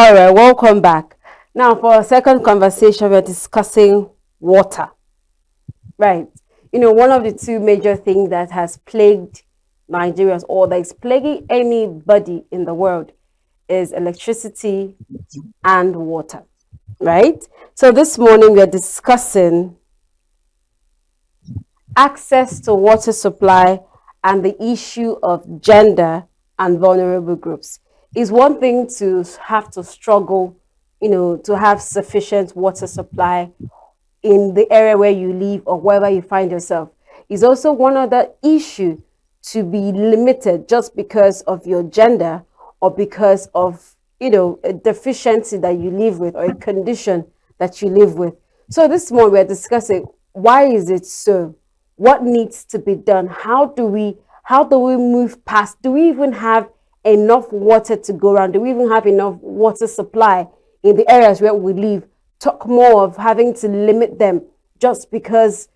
All right, welcome back. Now, for our second conversation, we're discussing water. Right. One of the two major things that has plagued Nigerians or that is plaguing anybody in the world is electricity and water. Right. So, this morning, we're discussing access to water supply and the issue of gender and vulnerable groups. It's one thing to have to struggle, to have sufficient water supply in the area where you live or wherever you find yourself. It's also one other issue to be limited just because of your gender or because of a deficiency that you live with or a condition that you live with. So this morning we're discussing, why is it so? What needs to be done? How do we move past? Do we even have enough water to go around? Do we even have enough water supply in the areas where we live? Talk more of having to limit them just because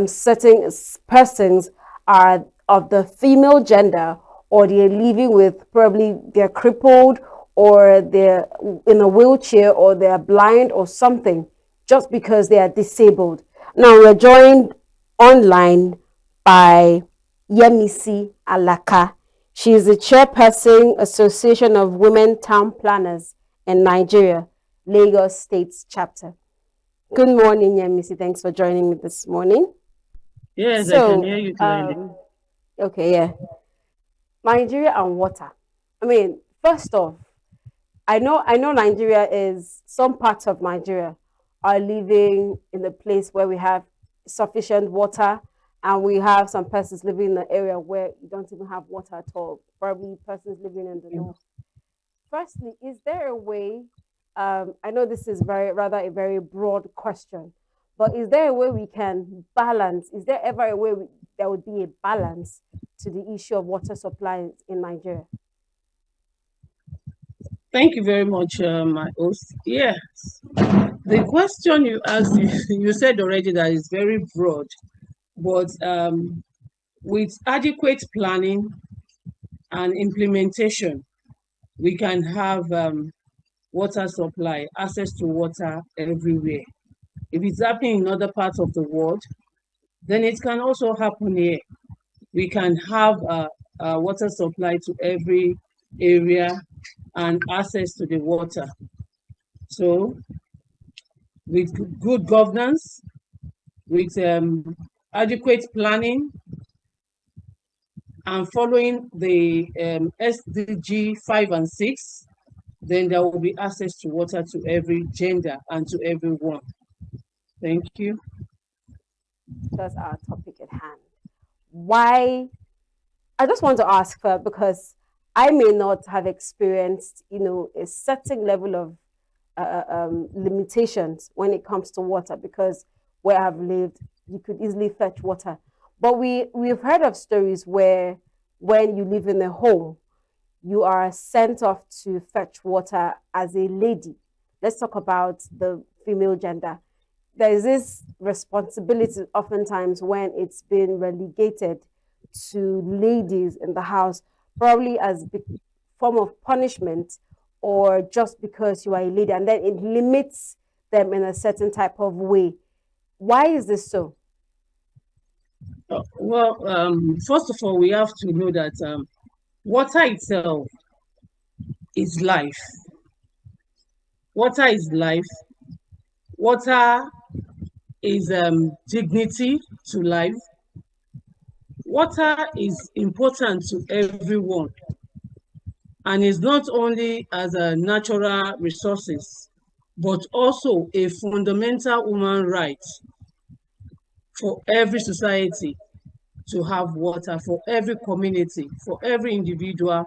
certain persons are of the female gender, or they're living with, probably they're crippled, or they're in a wheelchair, or they're blind or something, just because they are disabled. Now we're joined online by Yemisi Alaka. She is the chairperson, Association of Women Town Planners in Nigeria, Lagos State's chapter. Good morning, Yemisi. Thanks for joining me this morning. Yes, I can hear So, you clearly. okay, yeah, Nigeria and water. I mean, first off, I know Nigeria is, some parts of Nigeria are living in a place where we have sufficient water, and we have some persons living in an area where you don't even have water at all. Probably persons living in the north. Firstly, is there a way? I know this is a very broad question, but is there a way we can balance? Is there ever a way there would be a balance to the issue of water supply in Nigeria? Thank you very much, my host. Yes, the question you asked, you said already that is very broad, but with adequate planning and implementation, we can have water supply, access to water everywhere. If it's happening in other parts of the world, then it can also happen here. We can have water supply to every area and access to the water. So, with good governance, with adequate planning, and following the SDG 5 and 6, then there will be access to water to every gender and to everyone. Thank you. Just our topic at hand. Why? I just want to ask her because I may not have experienced, a certain level of limitations when it comes to water, because where I've lived, you could easily fetch water. But we've heard of stories where when you live in a home, you are sent off to fetch water as a lady. Let's talk about the female gender. There is this responsibility oftentimes when it's been relegated to ladies in the house, probably as a form of punishment, or just because you are a lady, and then it limits them in a certain type of way. Why is this so? First of all, we have to know that water itself is life. Water is life. Water is dignity to life. Water is important to everyone and is not only as a natural resources, but also a fundamental human right for every society to have water, for every community, for every individual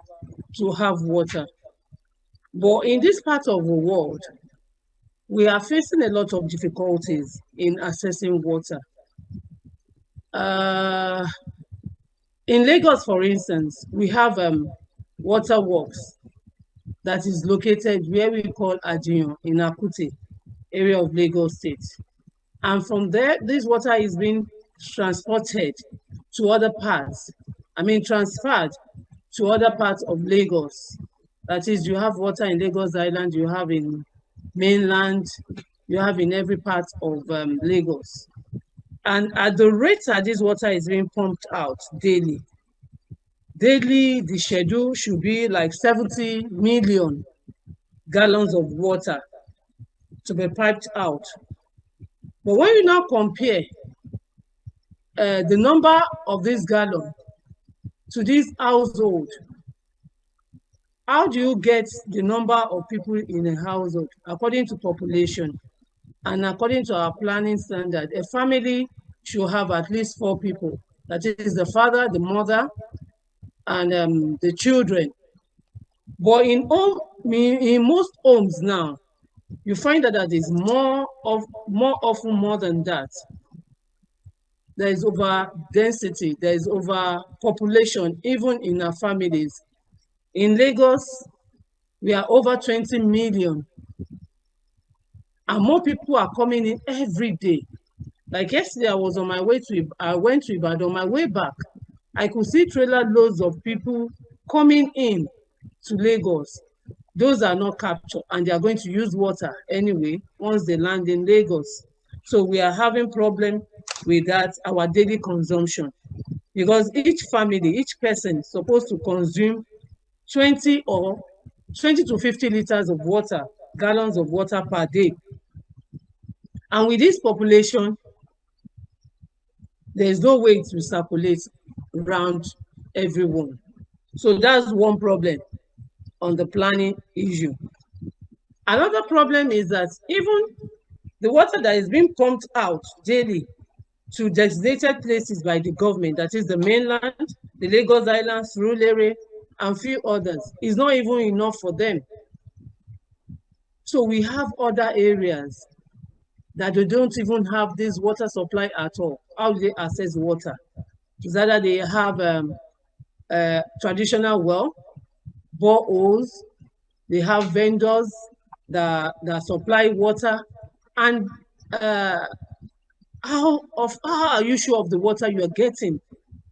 to have water. But in this part of the world, we are facing a lot of difficulties in accessing water. Uh, in Lagos, for instance, we have water works that is located where we call Ajiyan in Akute area of Lagos State. And from there, this water is being transported to other parts, transferred to other parts of Lagos. That is, you have water in Lagos Island, you have in mainland, you have in every part of Lagos. And at the rate that this water is being pumped out daily, the schedule should be like 70 million gallons of water to be piped out. But when you now compare the number of this gallon to this household, how do you get the number of people in a household according to population? And according to our planning standard, a family should have at least 4 people. That is the father, the mother, and the children. But in most homes now, you find that is more often more than that. There is over density, there is over population, even in our families. In Lagos, we are over 20 million, and more people are coming in every day. Like yesterday, I went to Ibadan. On my way back, I could see trailer loads of people coming in to Lagos. Those are not captured, and they are going to use water anyway once they land in Lagos. So we are having problem with that, our daily consumption, because each family, each person is supposed to consume 20 or 20 to 50 liters of water, gallons of water per day. And with this population, there is no way to circulate around everyone. So that's one problem on the planning issue. Another problem is that even the water that is being pumped out daily to designated places by the government, that is the mainland, the Lagos Island, Surulere, and few others, is not even enough for them. So we have other areas that they don't even have this water supply at all. How do they access water? Is either they have traditional well, boreholes, they have vendors that supply water, and how are you sure of the water you are getting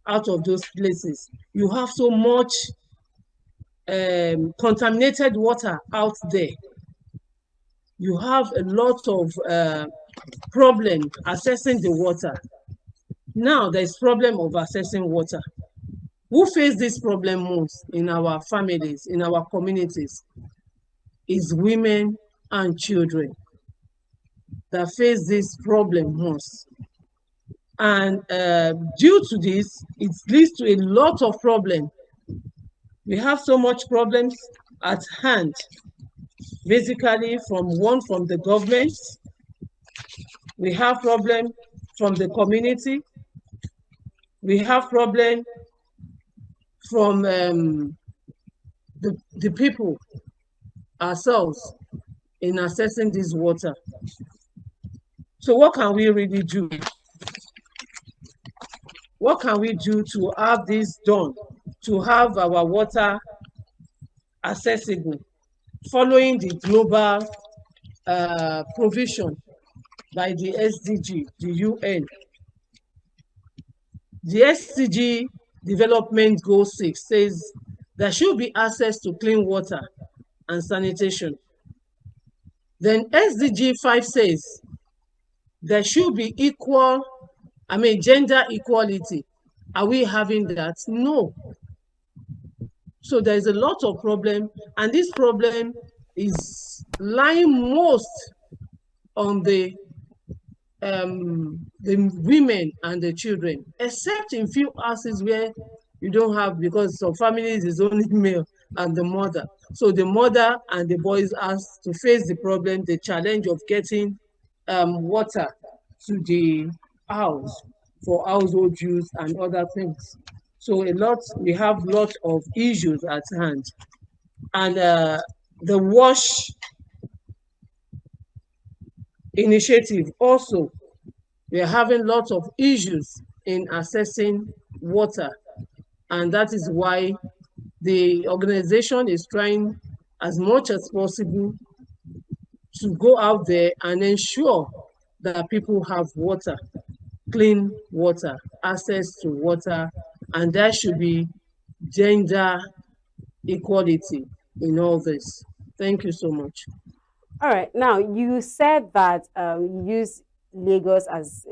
out of those places? You have so much contaminated water out there. You have a lot of problem accessing the water. Now there's problem of accessing water. Who face this problem most in our families, in our communities, is women and children that face this problem most. And due to this, it leads to a lot of problems. We have so much problems at hand, basically from the government. We have problem from the community. We have problem from the people ourselves in accessing this water. So what can we really do? What can we do to have this done, to have our water accessible, following the global provision by the SDG, the UN? The SDG Development Goal 6 says there should be access to clean water and sanitation. Then SDG 5 says there should be gender equality. Are we having that? No. So there's a lot of problem, and this problem is lying most on the women and the children, except in few houses where you don't have, because some families is only male and the mother. So the mother and the boys have to face the problem, the challenge of getting water to the house for household use and other things. So we have a lot of issues at hand. And the WASH initiative also, we are having lots of issues in accessing water. And that is why the organization is trying as much as possible to go out there and ensure that people have water, clean water, access to water, and there should be gender equality. in all this. Thank you so much. All right. Now, you said that you use Lagos as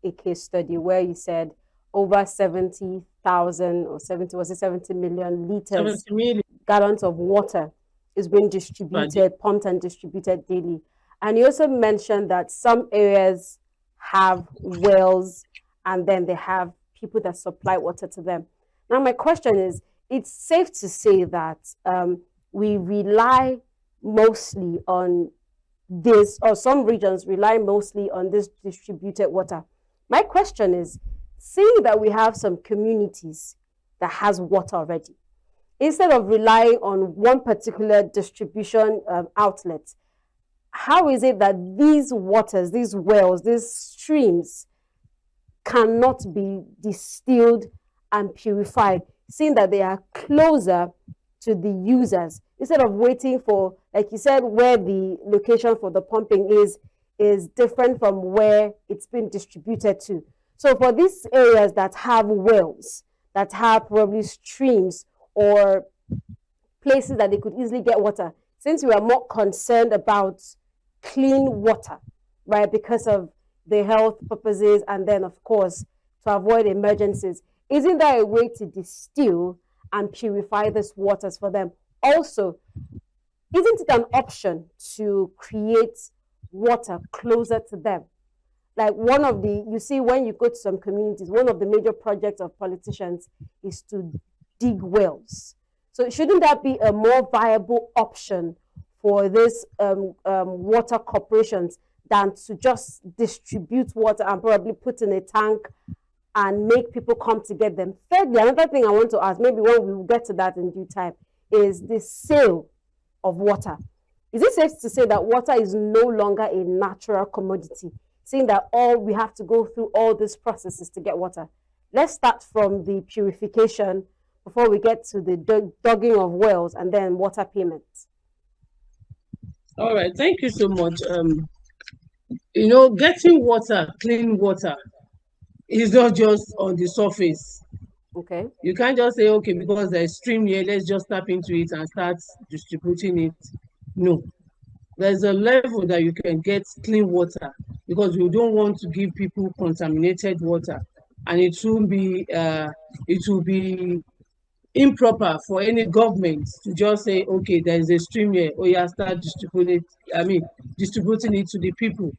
a case study where you said over 70,000 or 70, was it 70 million liters, 70 million gallons of water is being per day. distributed, pumped and distributed daily. And you also mentioned that some areas have wells and then they have people that supply water to them. Now, my question is, it's safe to say that we rely mostly on this, or some regions rely mostly on this distributed water. My question is, seeing that we have some communities that has water already, instead of relying on one particular distribution outlet, how is it that these waters, these wells, these streams cannot be distilled and purified, seeing that they are closer to the users, instead of waiting for, like you said, where the location for the pumping is different from where it's been distributed to. So for these areas that have wells, that have probably streams or places that they could easily get water, since we are more concerned about clean water, right, because of the health purposes, and then, of course, to avoid emergencies, isn't there a way to distill and purify these waters for them? Also, isn't it an option to create water closer to them? Like one of the, you see, when you go to some communities, one of the major projects of politicians is to dig wells. So shouldn't that be a more viable option for these water corporations than to just distribute water and probably put in a tank and make people come to get them? Thirdly, another thing I want to ask, maybe when we will get to that in due time, is the sale of water. Is it safe to say that water is no longer a natural commodity, seeing that all we have to go through all these processes to get water? Let's start from the purification before we get to the dogging of wells and then water payments. All right, thank you so much. Getting water, clean water, is not just on the surface. Okay. You can't just say, okay, because there's stream here, let's just tap into it and start distributing it. No, there's a level that you can get clean water, because you don't want to give people contaminated water, and it will be improper for any government to just say, okay, there is a stream here, oh yeah, start distributing it to the people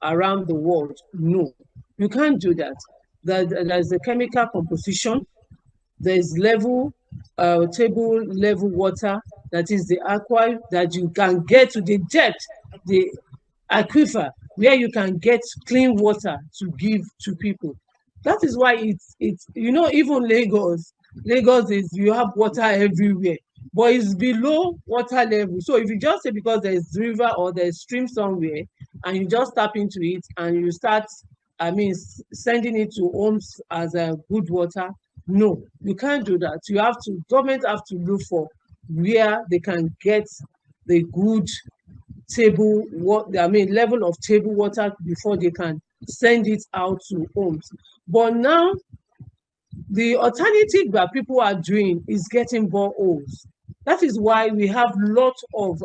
around the world. No, you can't do that. There's a chemical composition, there's table level water, that is the aqua, that you can get to the depth, the aquifer, where you can get clean water to give to people. That is why even Lagos is, you have water everywhere, but it's below water level. So if you just say because there's river or there's stream somewhere, and you just tap into it and you start, sending it to homes as a good water, no, you can't do that. Government have to look for where they can get the good level of table water before they can send it out to homes. But now, the alternative that people are doing is getting boreholes. That is why we have lots of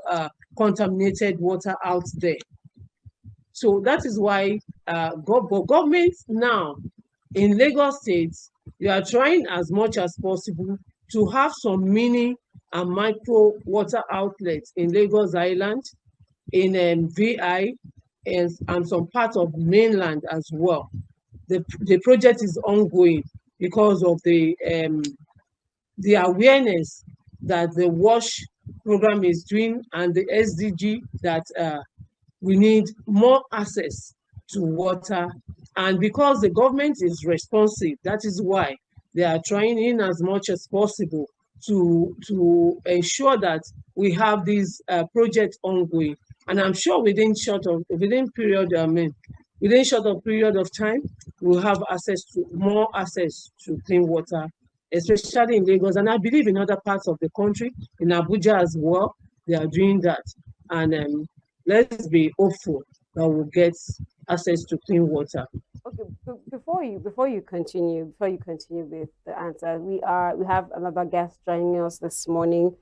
contaminated water out there. So that is why government now in Lagos State, we are trying as much as possible to have some mini and micro water outlets in Lagos Island, in VI, and some parts of mainland as well. The project is ongoing because of the awareness that the WASH program is doing, and the SDG, that we need more access to water. And because the government is responsive, that is why they are trying in as much as possible to ensure that we have these projects ongoing. And I'm sure within short of period of time, we'll have more access to clean water, especially in Lagos. And I believe in other parts of the country, in Abuja as well, they are doing that. And let's be hopeful that we'll get access to clean water. Okay, before you continue with the answer, we have another guest joining us this morning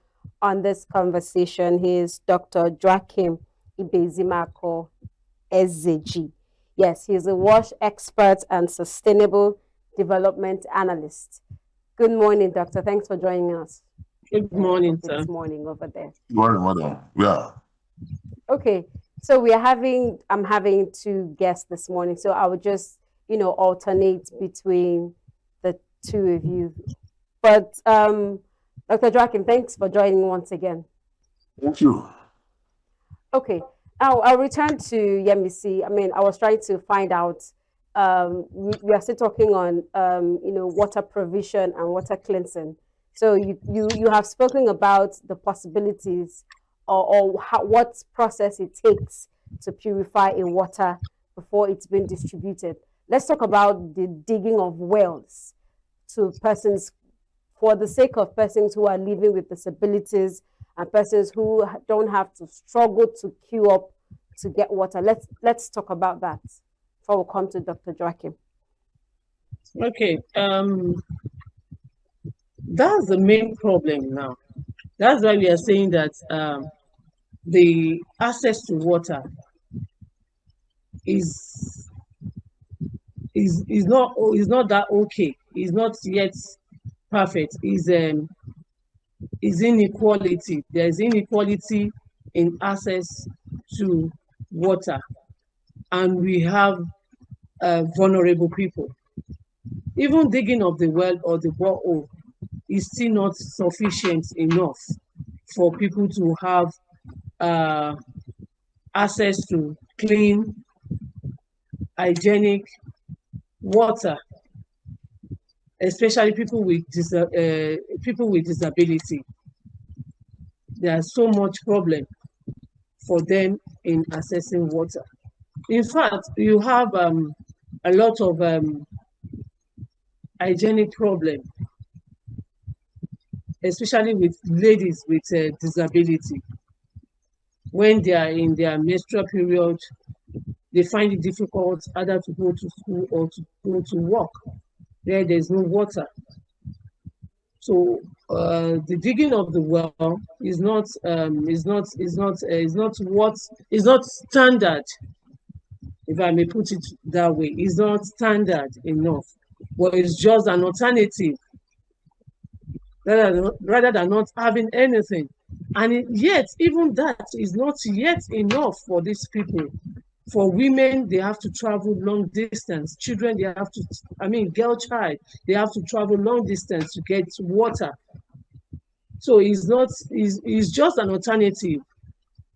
on this conversation. He is Dr. Joachim Ibezimako SZG. Yes, he's a WASH expert and sustainable development analyst. Good morning, doctor. Thanks for joining us. Good morning, sir. It's morning over there. Good morning, madam. Yeah. Okay, so I'm having two guests this morning, so I would just, alternate between the two of you. But Dr. Joachim, thanks for joining once again. Thank you. Okay, now I'll return to Yemisi. I mean, I was trying to find out. We are still talking on water provision and water cleansing. So you have spoken about the possibilities or what process it takes to purify a water before it's been distributed. Let's talk about the digging of wells to persons, for the sake of persons who are living with disabilities and persons who don't have to struggle to queue up to get water. Let's talk about that before we come to Dr. Joachim. Okay, that's the main problem now. That's why we are saying that the access to water is not that okay. Is not yet perfect. Is inequality. There is inequality in access to water, and we have vulnerable people. Even digging of the well or the borehole is still not sufficient enough for people to have access to clean, hygienic water, especially people with disability. There's so much problem for them in accessing water. In fact, you have a lot of hygienic problem, especially with ladies with disability. When they are in their menstrual period, they find it difficult either to go to school or to go to work. There's no water. So the digging of the well is not standard. If I may put it that way, it's not standard enough, but it's just an alternative rather than not having anything. And yet, even that is not yet enough for these people. For women, they have to travel long distance. Children, girl child, they have to travel long distance to get water. So it's just an alternative.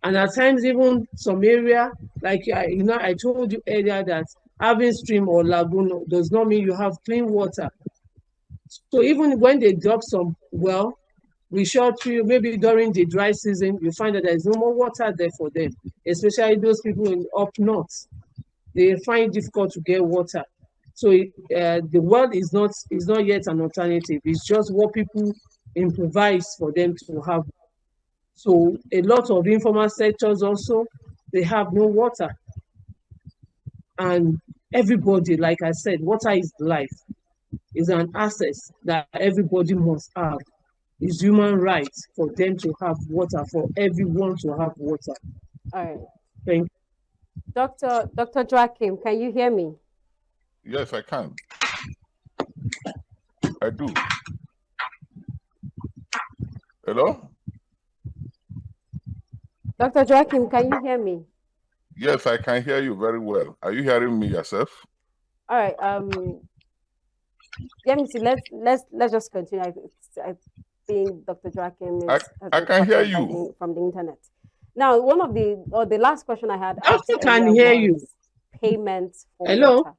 And at times, even some area, like I told you earlier that having stream or lagoon does not mean you have clean water. So even when they drop some well, we short you maybe during the dry season, you find that there is no more water there for them, especially those people up north. They find it difficult to get water. So the well is not yet an alternative. It's just what people improvise for them to have. So a lot of informal sectors also, they have no water. And everybody, like I said, water is life. Is an access that everybody must have. It's human rights for them to have water, for everyone to have water. All right. Thank you. Dr. Joachim, can you hear me? Yes, I can. I do. Hello? Dr. Joachim, can you hear me? Yes, I can hear you very well. Are you hearing me yourself? All right. Let me see. Let's just continue. I think Dr. Joachim I can hear you from the internet. Now, one of the last question I had asked can hear you. Payment for Hello? water.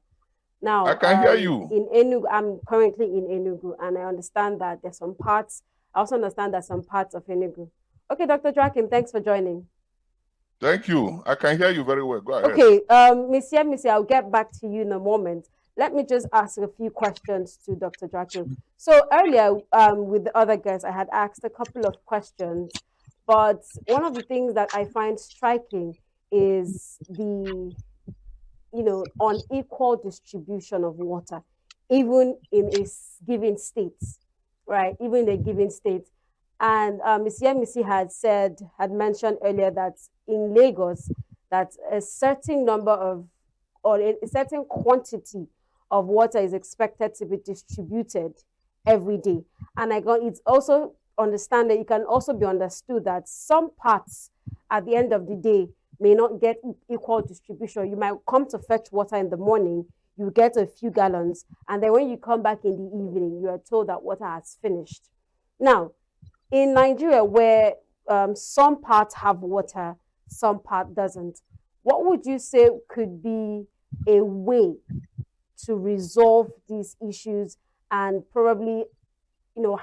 Now, I can hear you. In Enugu, I'm currently in Enugu, and I understand that there's some parts. I also understand that some parts of Enugu. Okay, Dr. Joachim, thanks for joining. Thank you. I can hear you very well. Go ahead. Okay, Miss Yemisi, I'll get back to you in a moment. Let me just ask a few questions to Dr. Joachim. So earlier, with the other guests, I had asked a couple of questions, but one of the things that I find striking is the, unequal distribution of water, even in a given state, right? Even in a given state. And Ms. Yemisi had mentioned earlier that in Lagos, that a certain number of, or a certain quantity of water is expected to be distributed every day. And I got it's also understand that it can also be understood that some parts at the end of the day may not get equal distribution. You might come to fetch water in the morning, you get a few gallons, and then when you come back in the evening, you are told that water has finished. Now, in Nigeria, where some parts have water, some part doesn't, what would you say could be a way to resolve these issues and probably,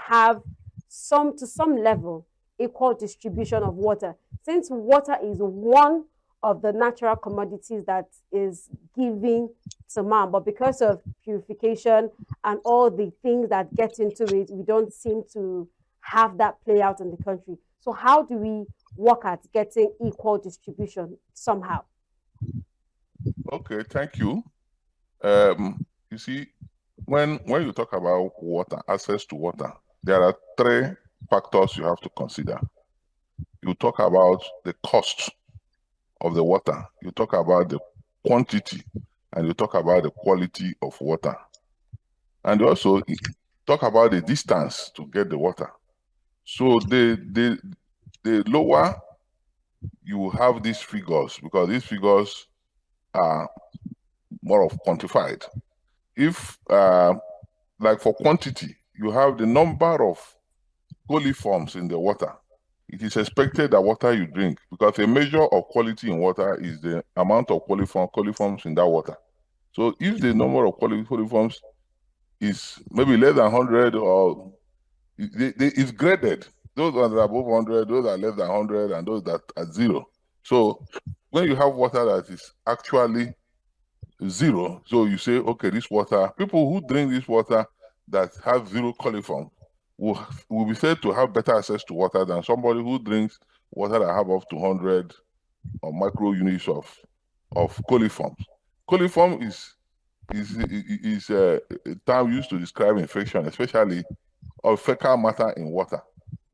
have some to some level equal distribution of water, since water is one of the natural commodities that is giving to man, but because of purification and all the things that get into it, we don't seem to have that play out in the country. So how do we work at getting equal distribution somehow? Okay, thank you. You see, when you talk about water, access to water, there are three factors you have to consider. You talk about the cost of the water, you talk about the quantity, and you talk about the quality of water. And also talk about the distance to get the water. So the lower you have these figures, because these figures are more of quantified. If like for quantity, you have the number of coliforms in the water. It is expected that water you drink, because a measure of quality in water is the amount of coliforms in that water. So if the number of coliforms is maybe less than 100, or it's graded. Those ones that are above 100, those are less than 100, and those that are 0. So when you have water that is actually 0, so you say, okay, this water, people who drink this water that have 0 coliform will be said to have better access to water than somebody who drinks water that have up to 100 or micro units of coliforms. Coliform is a term used to describe infection, especially of fecal matter in water,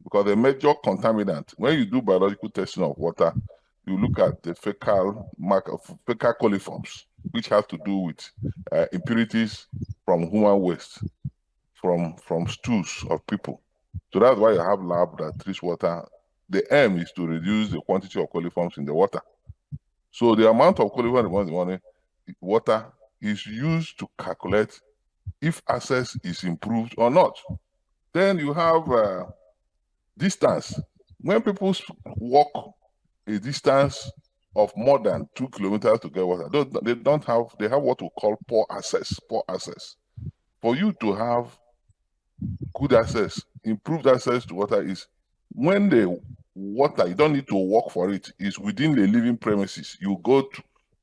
because the major contaminant, when you do biological testing of water, you look at the fecal coliforms, which have to do with impurities from human waste, from stools of people. So that's why you have lab that treats water. The aim is to reduce the quantity of coliforms in the water. So the amount of coliforms in the water is used to calculate if access is improved or not. Then you have distance. When people walk a distance of more than 2 kilometers to get water, they have what we call poor access. For you to have good access, improved access to water is when the water, you don't need to walk for it, is within the living premises. You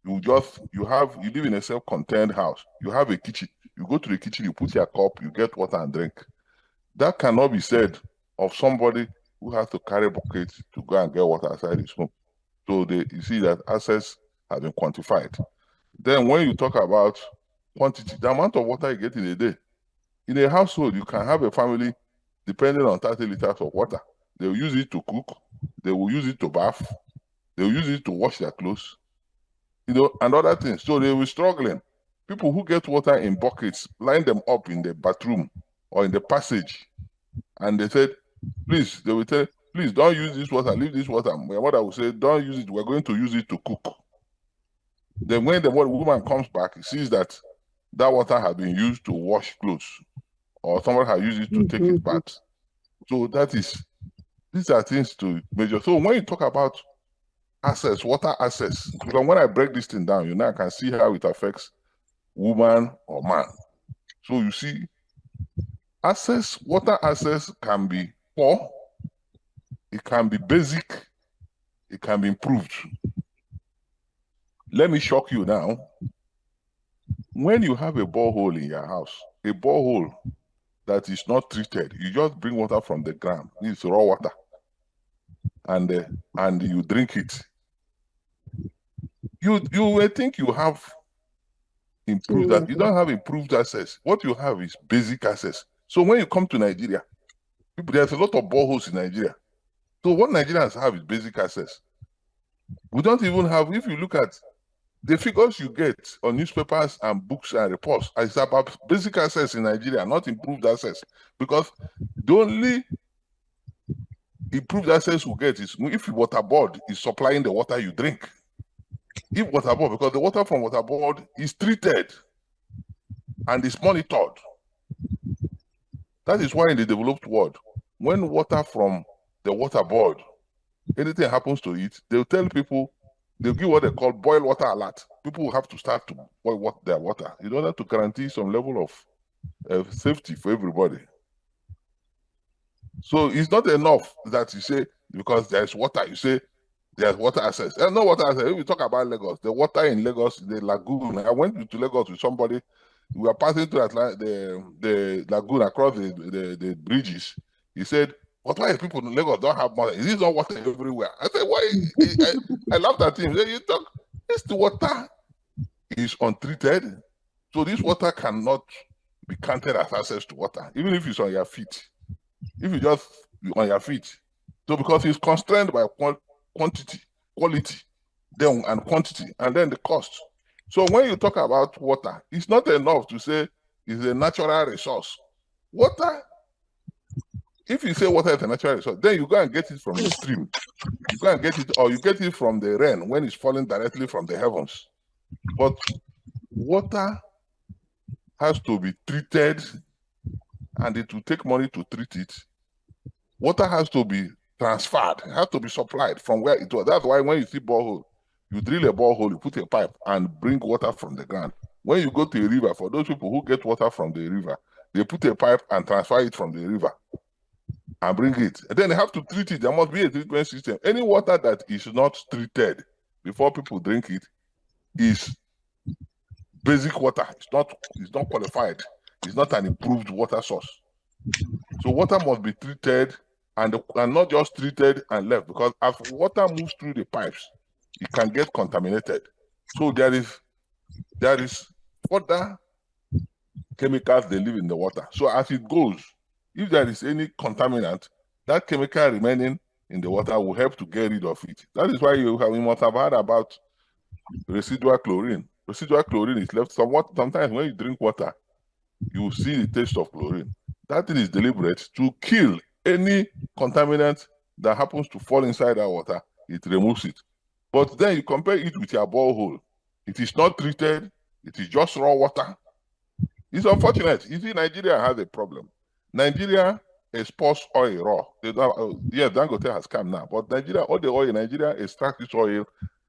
live in a self-contained house. You have a kitchen. You go to the kitchen, you put your cup, you get water and drink. That cannot be said of somebody who has to carry buckets to go and get water outside his home. So you see that access has been quantified. Then when you talk about quantity, the amount of water you get in a day, in a household, you can have a family depending on 30 liters of water. They will use it to cook, they will use it to bath, they will use it to wash their clothes, and other things. So they will be struggling. People who get water in buckets, line them up in the bathroom or in the passage, and they said, please, they will tell, please don't use this water, leave this water. My mother will say, don't use it, we're going to use it to cook. Then when the woman comes back, he sees that water has been used to wash clothes, or somebody has used it to take his bath. So these are things to measure. So when you talk about access, water access, because when I break this thing down, I can see how it affects woman or man. So you see, water access can be poor, it can be basic, it can be improved. Let me shock you now. When you have a borehole in your house, a borehole that is not treated, you just bring water from the ground, it's raw water, and you drink it. You will think you have improved that. You don't have improved access. What you have is basic access. So when you come to Nigeria, There's a lot of boreholes in Nigeria. So what Nigerians have is basic access. We don't even have, if you look at the figures you get on newspapers and books and reports, it's about basic access in Nigeria, not improved access. Because the only improved access we get is if water board is supplying the water you drink. If water board, because the water from water board is treated and is monitored. That is why in the developed world, when water from the water board, anything happens to it, they'll tell people, they'll give what they call boil water alert. People will have to start to boil their water in order to guarantee some level of safety for everybody. So it's not enough that you say, because there's water, you say there's water access. There's no water access. If we talk about Lagos, the water in Lagos, the lagoon. I went to Lagos with somebody. We were passing through the lagoon across the bridges. He said, "But why people in Lagos don't have water? Is this not water everywhere?" I said, "Why?" I laughed at him. He said, "You talk, this water is untreated, so this water cannot be counted as access to water, even if it's on your feet. If you just on your feet, so because it's constrained by quantity, quality, then and quantity, and then the cost. So when you talk about water, it's not enough to say it's a natural resource. Water, if you say water is a natural resource, then you go and get it from the stream. You go and get it, or you get it from the rain when it's falling directly from the heavens. But water has to be treated, and it will take money to treat it. Water has to be transferred, it has to be supplied from where it was. That's why when you see borehole, you drill a borehole, you put a pipe and bring water from the ground. When you go to a river, for those people who get water from the river, they put a pipe and transfer it from the river and bring it. And then they have to treat it. There must be a treatment system. Any water that is not treated before people drink it is basic water. It's not qualified. It's not an improved water source. So water must be treated and not just treated and left, because as water moves through the pipes, it can get contaminated. So there is further chemicals they live in the water. So as it goes, if there is any contaminant, that chemical remaining in the water will help to get rid of it. That is why you must have heard about residual chlorine. Residual chlorine is left somewhat. Sometimes when you drink water, you will see the taste of chlorine. That thing is deliberate to kill any contaminant that happens to fall inside that water. It removes it. But then you compare it with your borehole. It is not treated. It is just raw water. It's unfortunate. You see, Nigeria has a problem. Nigeria exports oil raw. Yes, Dangote has come now. But Nigeria, all the oil in Nigeria extract this oil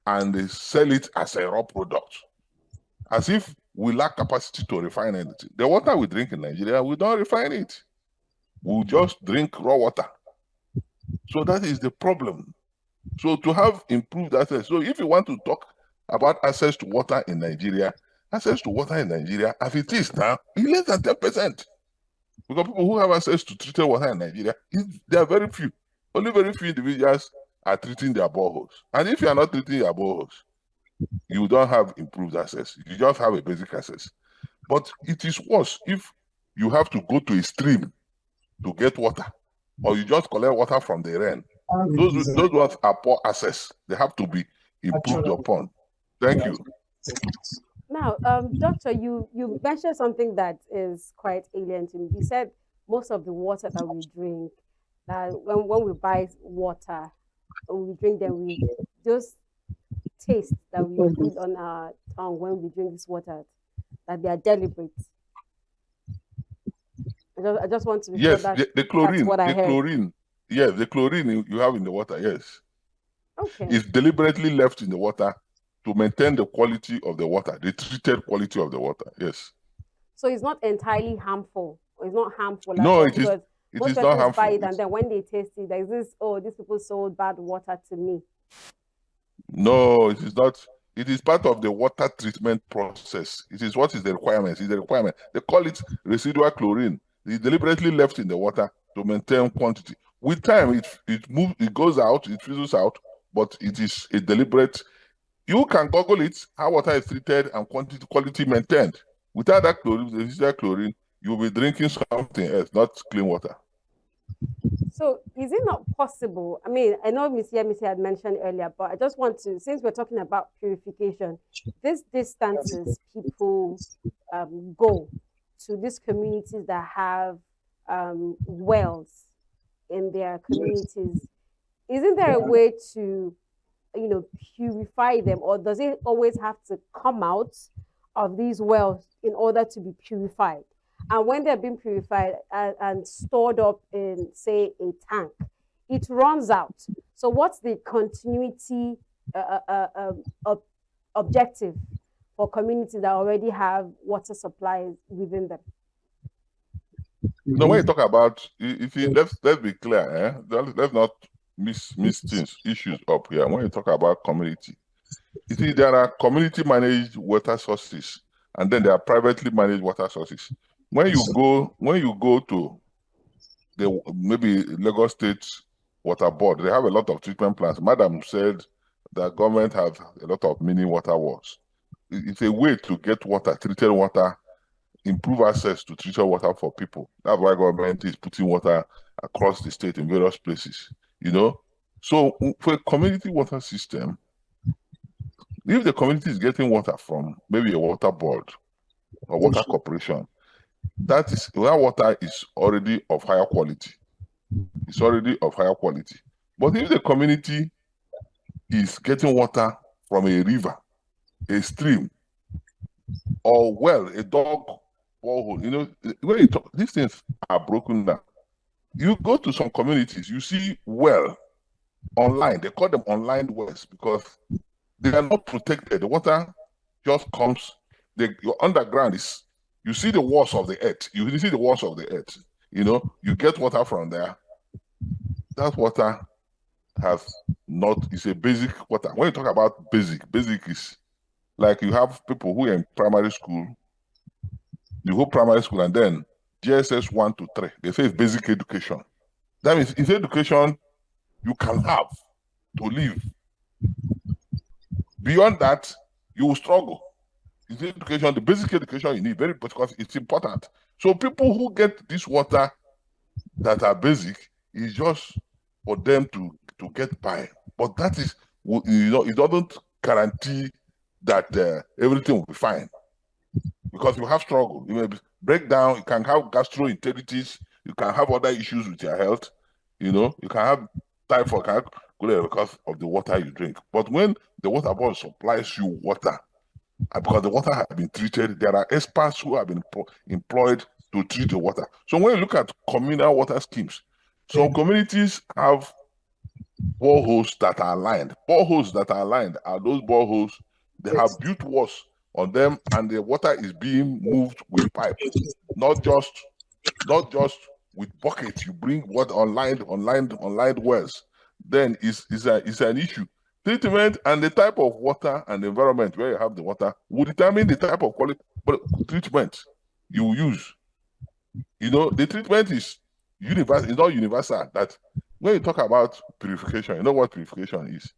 and they sell it as a raw product. As if we lack capacity to refine anything. The water we drink in Nigeria, we don't refine it. We just drink raw water. So that is the problem. So to have improved access, so if you want to talk about access to water in Nigeria, access to water in Nigeria, as it is now, is less than 10%. Because people who have access to treated water in Nigeria, there are very few. Only very few individuals are treating their boreholes. And if you are not treating your boreholes, you don't have improved access. You just have a basic access. But it is worse if you have to go to a stream to get water, or you just collect water from the rain. Those ones are poor access. They have to be improved upon. Thank you. Now, Doctor, you mentioned something that is quite alien to me. You said most of the water that we drink, that when we buy water, when we drink them, we just taste that we feel on our tongue when we drink this water, that they are deliberate. I just want to be yes, sure the chlorine, that's what I heard. chlorine, yes, the chlorine you have in the water, yes, okay, is deliberately left in the water to maintain the quality of the water, the treated quality of the water. Yes. So it's not entirely harmful. It's not harmful at No, all, it is. because It most is not persons harmful. buy it and then when they taste it, there's this, oh, these people sold bad water to me. No, it is not. It is part of the water treatment process. It is what is the requirement. It's the requirement. They call it residual chlorine. It's deliberately left in the water to maintain quantity. With time, it moves, it goes out, it fizzles out, but it is a deliberate. You can Google it, how water is treated and quality maintained. Without that chlorine, the residual chlorine, you'll be drinking something else, not clean water. So is it not possible? I mean, I know Miss Yemisi had mentioned earlier, but I just want to, since we're talking about purification, these distances people go to these communities that have wells in their communities, isn't there a way to, purify them, or does it always have to come out of these wells in order to be purified? And when they're being purified and stored up in, say, a tank, it runs out. So what's the continuity objective for communities that already have water supplies within them? No, when you talk about, you see, let's be clear, let's not miss things, issues up here. When you talk about community, you see, there are community managed water sources, and then there are privately managed water sources. When you go to the maybe Lagos State Water Board, they have a lot of treatment plants. Madam said the government has a lot of mini water works. It's a way to get water, treated water, improve access to treated water for people. That's why government is putting water across the state in various places, you know. So for a community water system, if the community is getting water from maybe a water board or water corporation, that water is already of higher quality. It's already of higher quality. But if the community is getting water from a river, a stream, or well, a dog borehole, you know, when you talk, these things are broken down. You go to some communities, you see well online. They call them online wells because they are not protected. The water just comes. Your underground is, you see the walls of the earth. You see the walls of the earth. You know, you get water from there. That water is a basic water. When you talk about basic is like you have people who are in primary school, the whole primary school, and then GSS 1 to 3. They say it's basic education. That means it's education you can have to live. Beyond that, you will struggle. It's education, the basic education you need, because it's important. So people who get this water that are basic is just for them to get by. But that is, it doesn't guarantee that everything will be fine. Because you have struggle, you may break down, you can have gastroenteritis, you can have other issues with your health, you can have typhoid because of the water you drink. But when the water board supplies you water, because the water has been treated, there are experts who have been employed to treat the water. So when you look at communal water schemes, some communities have boreholes that are aligned. Boreholes that are aligned are those boreholes, they have built walls on them, and the water is being moved with pipe, not just with buckets. You bring water online wells, then it's an issue. Treatment and the type of water and the environment where you have the water will determine the type of quality treatment you use. The treatment is universal. It's not universal. That when you talk about purification, you know what purification is.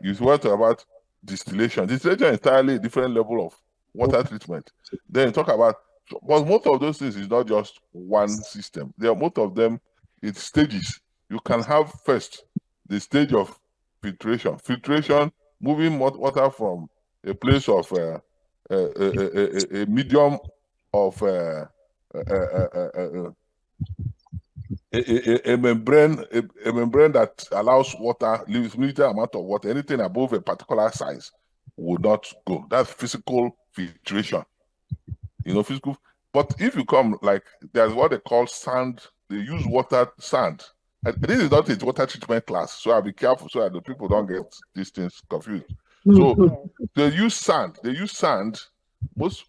You talk about distillation. Distillation is entirely a different level of water treatment. Then you talk about, but most of those things is not just one system. Most of them, it's stages. You can have first the stage of filtration. Filtration, moving water from a place of a medium of a membrane that allows water, limited amount of water. Anything above a particular size would not go. That's physical filtration. Physical. But if you come, like, there's what they call sand. They use sand. And this is not a water treatment class, so I'll be careful so that the people don't get these things confused. So they use sand. Most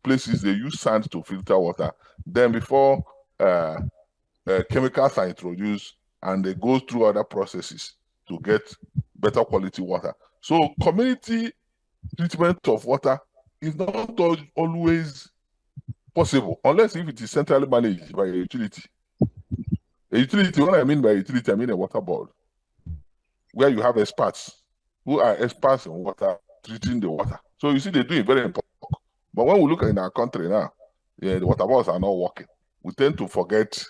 places they use sand to filter water. Then before chemicals are introduced, and they go through other processes to get better quality water. So community treatment of water is not always possible, unless if it is centrally managed by a utility. A utility, what I mean by utility, I mean a water board, where you have experts who are experts in water, treating the water. So you see, they do it very important. But when we look in our country now, the water boards are not working. We tend to forget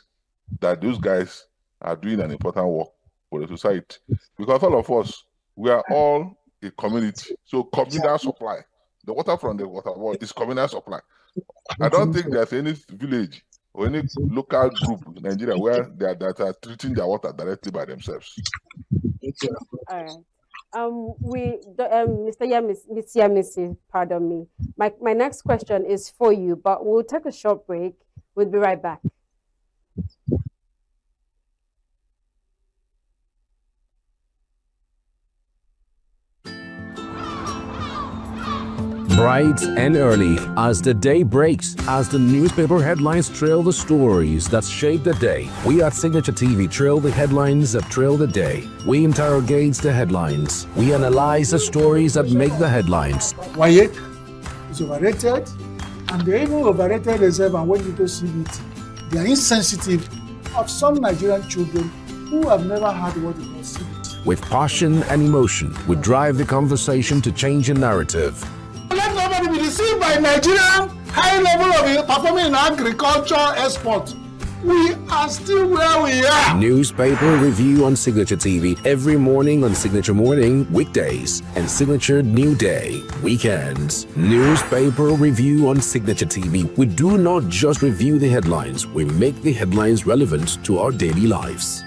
that those guys are doing an important work for the society. Because all of us, we are all a community. So communal supply. The water from the water board is communal supply. I don't think there's any village or any local group in Nigeria where that are treating their water directly by themselves. All right. Mr. Yamis, Miss Yamisi, pardon me. My next question is for you, but we'll take a short break. We'll be right back. Bright and early, as the day breaks, as the newspaper headlines trail the stories that shape the day, we at Signature TV trail the headlines that trail the day. We interrogate the headlines. We analyze the stories that make the headlines. Wayek is overrated, and they even overrated themselves. And when you go see it, they are insensitive of some Nigerian children who have never had what they call CBT. With passion and emotion, we drive the conversation to change a narrative. Let nobody be deceived by Nigerian high level of performing in agriculture export. We are still where we are. Newspaper review on Signature TV every morning on Signature Morning, weekdays, and Signature New Day, weekends. Newspaper review on Signature TV. We do not just review the headlines, we make the headlines relevant to our daily lives.